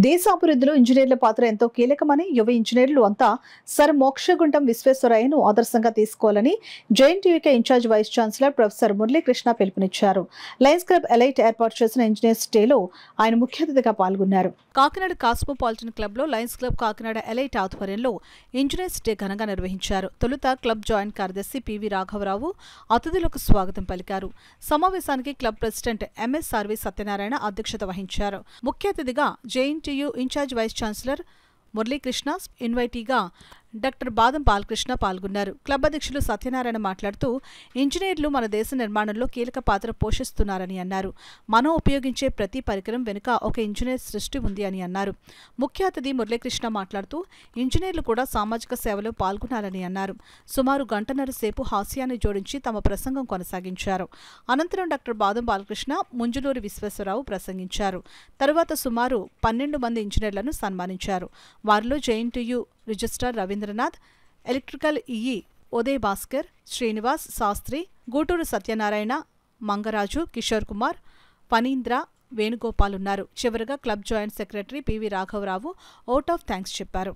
దేశాభివృద్ధిలో ఇంజనీర్ల పాత్ర ఎంతో కీలకమని యువ ఇంజనీర్లు అంతా సర్ మోక్షగుండం విశ్వేశ్వరయ్యను ఆదర్శంగా తీసుకోవాలని JNTUK incharge vice chancellor professor Muralikrishna పిలుపునిచ్చారు. లయన్స్ క్లబ్ ఎలైట్ ఏర్పాటు చేసిన ఇంజనీర్స్ డేలో ఆయన ముఖ్య అతిథిగా పాల్గొన్నారు. కాకినాడ కాస్మోపాలిటన్ క్లబ్ లో లయన్స్ క్లబ్ కాకినాడ ఎలైట్ ఆధ్వర్యంలో ఇంజనీర్స్ డే ఘనంగా నిర్వహించారు. తొలుత క్లబ్ జాయింట్ కార్యదర్శి పివి రాఘవరావు అతిథులకు స్వాగతం పలికారు. సమావేశానికి క్లబ్ ప్రెసిడెంట్ ఎంఎస్ఆర్వి సత్యనారాయణ అధ్యక్షత వహించారు. ముఖ్య అతిథిగా JNTU incharge vice chancellor Muralikrishna, ఇన్వైటీగా డాక్టర్ బాదం బాలకృష్ణ పాల్గొన్నారు. క్లబ్ అధ్యక్షులు సత్యనారాయణ మాట్లాడుతూ ఇంజనీర్లు మన దేశ నిర్మాణంలో కీలక పాత్ర పోషిస్తున్నారని అన్నారు. మనం ఉపయోగించే ప్రతి పరికరం వెనుక ఒక ఇంజనీర్ సృష్టి ఉంది అని అన్నారు. ముఖ్య అతిథి మురళీకృష్ణ మాట్లాడుతూ ఇంజనీర్లు కూడా సామాజిక సేవలో పాల్గొనాలని అన్నారు. సుమారు గంటన్నర సేపు హాస్యాన్ని జోడించి తమ ప్రసంగం కొనసాగించారు. అనంతరం డాక్టర్ బాదం బాలకృష్ణ, ముంజులూరి విశ్వేశ్వరరావు ప్రసంగించారు. తరువాత సుమారు 12 మంది ఇంజనీర్లను సన్మానించారు. వారిలో JNTU registrar Ravindranath, electrical EE Uday Bhaskar, Srinivas Sastry, Guturu Satyanarayana, Mangaraju, Kishore Kumar, Phanindra, Venugopal ఉన్నారు. చివరగా క్లబ్ జాయింట్ సెక్రటరీ పివి రాఘవరావు ఓట్ ఆఫ్ థ్యాంక్స్ చెప్పారు.